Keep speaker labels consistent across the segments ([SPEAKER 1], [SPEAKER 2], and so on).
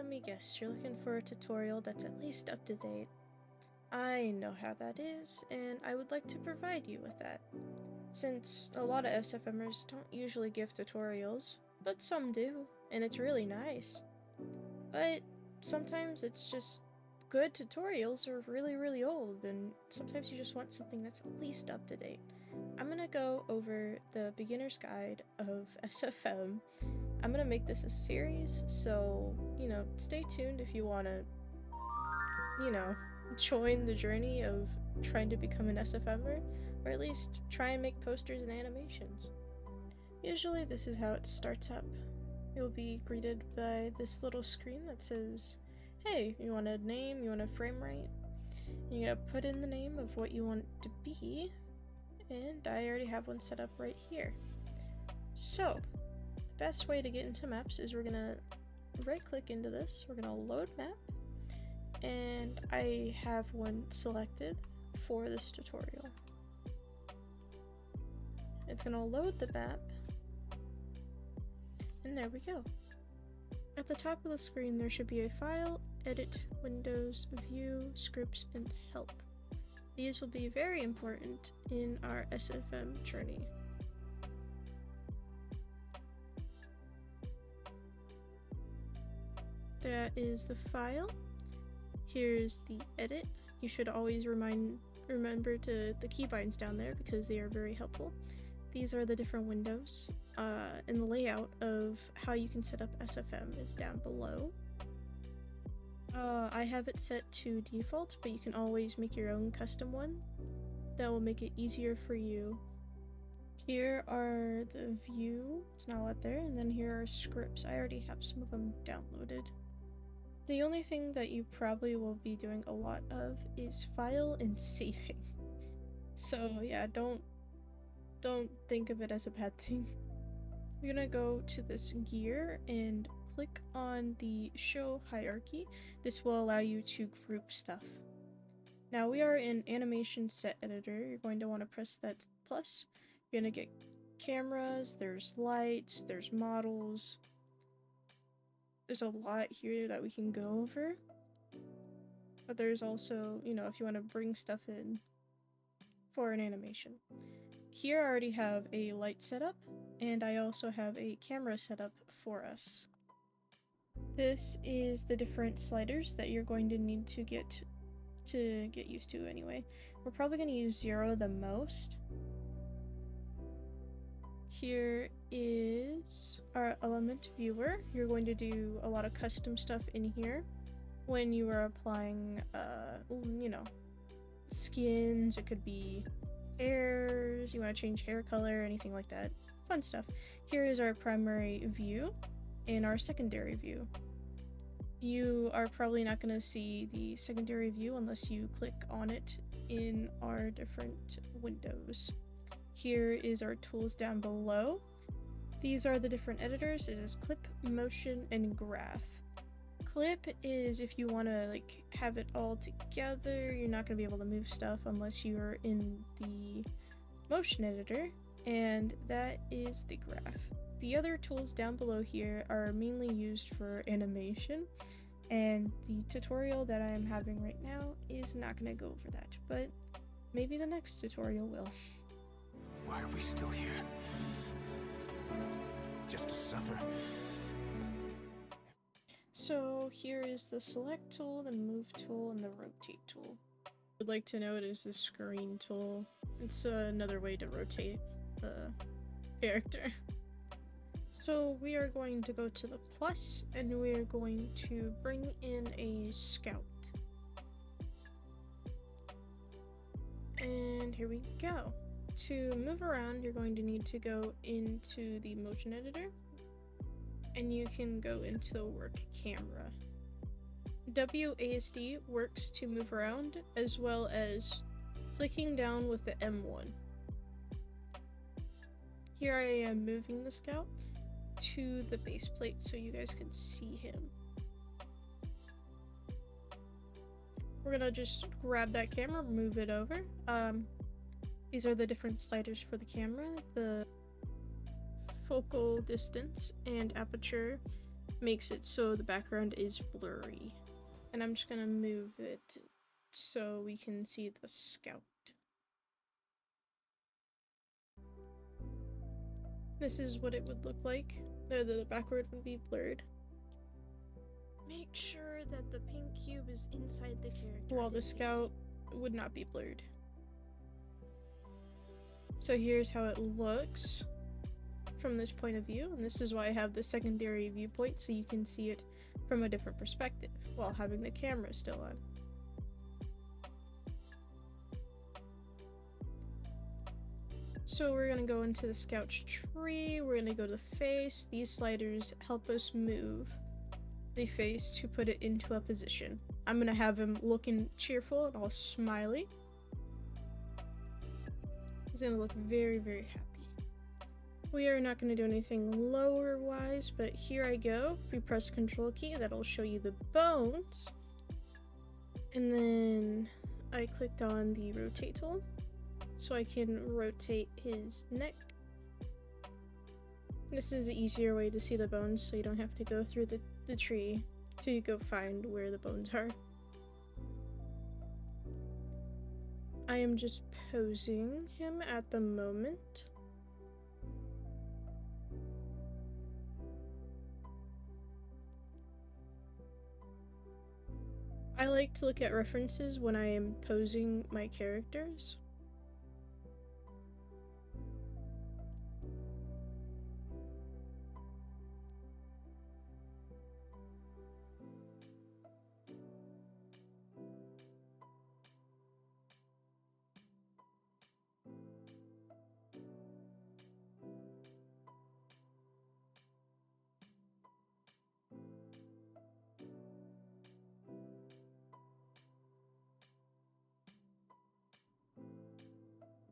[SPEAKER 1] me guess, you're looking for a tutorial that's at least up to date. I know how that is, and I would like to provide you with that. Since a lot of SFMers don't usually give tutorials, but some do, and it's really nice. But sometimes it's just good tutorials are really old, and sometimes you just want something that's at least up to date. I'm gonna go over the beginner's guide of SFM. I'm gonna make this a series, so, stay tuned if you wanna, join the journey of trying to become an SFMer, or at least try and make posters and animations. Usually this is how it starts up. You'll be greeted by this little screen that says, hey, you want a name, you want a frame rate? You gotta put in the name of what you want it to be, and I already have one set up right here. So, the best way to get into maps is we're gonna right click into this, we're gonna load map, and I have one selected for this tutorial. It's gonna load the map, and there we go. At the top of the screen there should be a file, edit, windows, view, scripts, and help. These will be very important in our SFM journey. That is the file. Here's the edit. You should always remember the keybinds down there because they are very helpful. These are the different windows, and the layout of how you can set up SFM is down below. I have it set to default, but you can always make your own custom one. That will make it easier for you. Here are the view, it's not a lot there, and then here are scripts. I already have some of them downloaded. The only thing that you probably will be doing a lot of is file and saving. So yeah, don't think of it as a bad thing. We're gonna go to this gear and click on the show hierarchy. This will allow you to group stuff. Now we are in animation set editor. You're going to want to press that plus. You're gonna get cameras, there's lights, there's models. There's a lot here that we can go over. But there's also, if you want to bring stuff in for an animation. Here I already have a light setup, and I also have a camera setup for us. This is the different sliders that you're going to need to get used to anyway. We're probably going to use 0 the most. Here is our element viewer. You're going to do a lot of custom stuff in here when you are applying, skins. It could be hairs, you want to change hair color, anything like that. Fun stuff. Here is our primary view and our secondary view. You are probably not going to see the secondary view unless you click on it in our different windows. Here is our tools down below. These are the different editors. It is clip, motion, and graph. Clip is if you want to have it all together. You're not going to be able to move stuff unless you're in the motion editor, and that is the graph. The other tools down below here are mainly used for animation, and the tutorial that I am having right now is not going to go over that, but maybe the next tutorial will.
[SPEAKER 2] Why are we still here? Just to suffer?
[SPEAKER 1] So here is the select tool, the move tool, and the rotate tool. I'd like to note is the screen tool. It's another way to rotate the character. So we are going to go to the plus, and we are going to bring in a scout. And here we go. To move around, you're going to need to go into the motion editor, and you can go into work camera. WASD works to move around, as well as clicking down with the M1. Here I am moving the scout to the base plate so you guys can see him. We're gonna just grab that camera, move it over. These are the different sliders for the camera, the focal distance and aperture, makes it so the background is blurry. And I'm just gonna move it so we can see the scout. This is what it would look like. The background would be blurred. Make sure that the pink cube is inside the character. While the scout would not be blurred. So here's how it looks from this point of view, and this is why I have the secondary viewpoint, so you can see it from a different perspective while having the camera still on. So we're gonna go into the scout's tree, we're gonna go to the face. These sliders help us move the face to put it into a position. I'm gonna have him looking cheerful and all smiley. He's gonna look very, very happy. We are not gonna do anything lower wise, but here I go. If we press Control key, that'll show you the bones. And then I clicked on the rotate tool, so I can rotate his neck. This is an easier way to see the bones, so you don't have to go through the tree to go find where the bones are. I am just posing him at the moment. I like to look at references when I am posing my characters.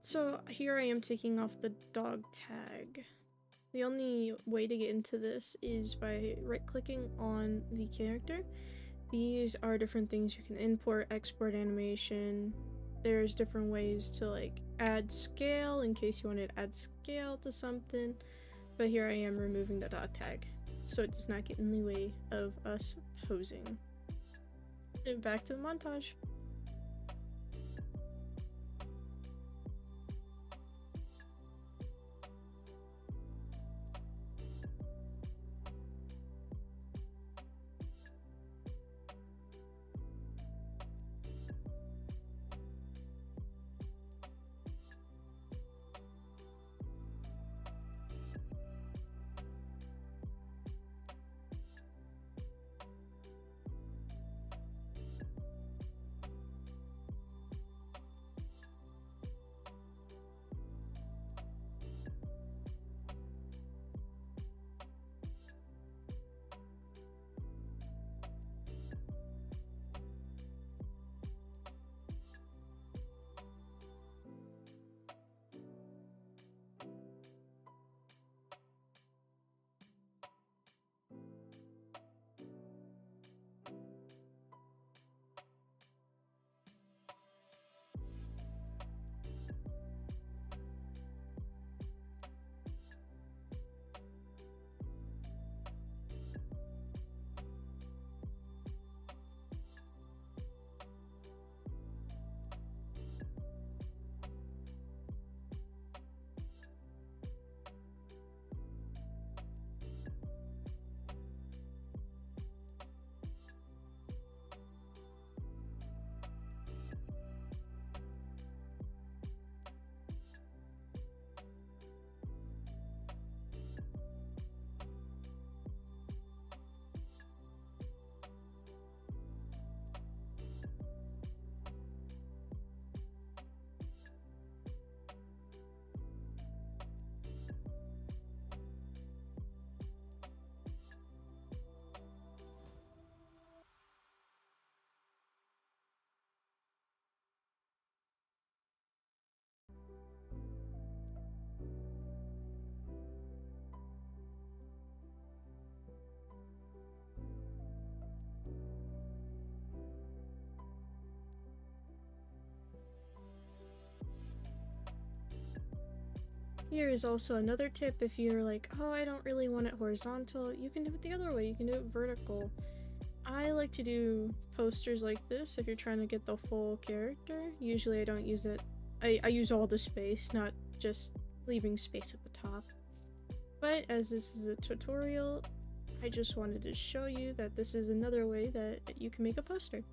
[SPEAKER 1] So here I am taking off the dog tag. The only way to get into this is by right-clicking on the character. These are different things you can import, export animation. There's different ways to like add scale in case you wanted to add scale to something. But here I am removing the dog tag, so it does not get in the way of us posing. And back to the montage. Here is also another tip. If you're like, oh, I don't really want it horizontal, you can do it the other way. You can do it vertical. I like to do posters like this if you're trying to get the full character. Usually I don't use it. I use all the space, not just leaving space at the top. But as this is a tutorial, I just wanted to show you that this is another way that you can make a poster.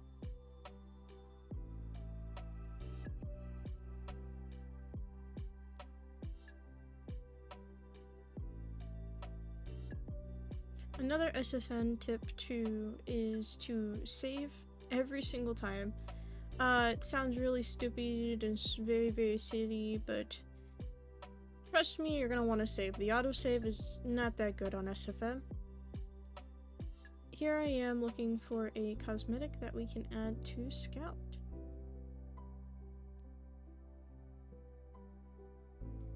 [SPEAKER 1] Another SFM tip too is to save every single time. It sounds really stupid and very silly, but trust me, you're gonna want to save. The autosave is not that good on SFM. Here I am looking for a cosmetic that we can add to Scout.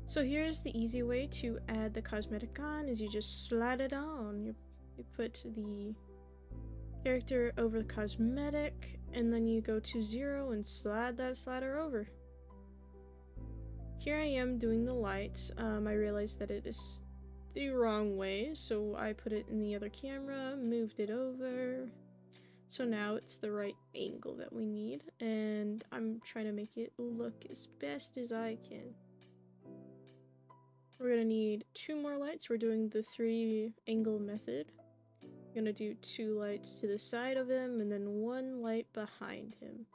[SPEAKER 1] So here's the easy way to add the cosmetic on, is you just slide it on. You put the character over the cosmetic, and then you go to 0 and slide that slider over. Here I am doing the lights. I realized that it is the wrong way, so I put it in the other camera, moved it over. So now it's the right angle that we need, and I'm trying to make it look as best as I can. We're gonna need 2 more lights. We're doing the 3 angle method. We're gonna do 2 lights to the side of him and then 1 light behind him.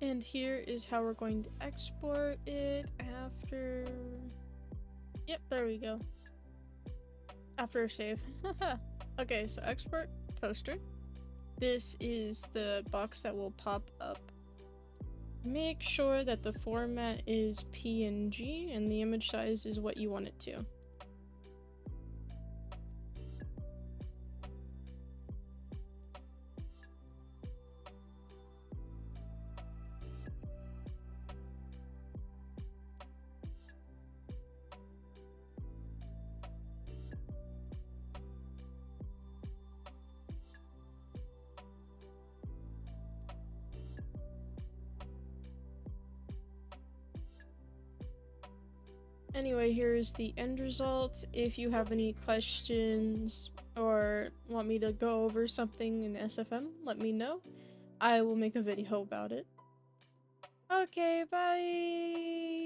[SPEAKER 1] And here is how we're going to export it after... Yep, there we go. After a save. Okay, so export poster. This is the box that will pop up. Make sure that the format is PNG and the image size is what you want it to. Anyway, here's the end result. If you have any questions or want me to go over something in SFM, let me know. I will make a video about it. Okay, bye!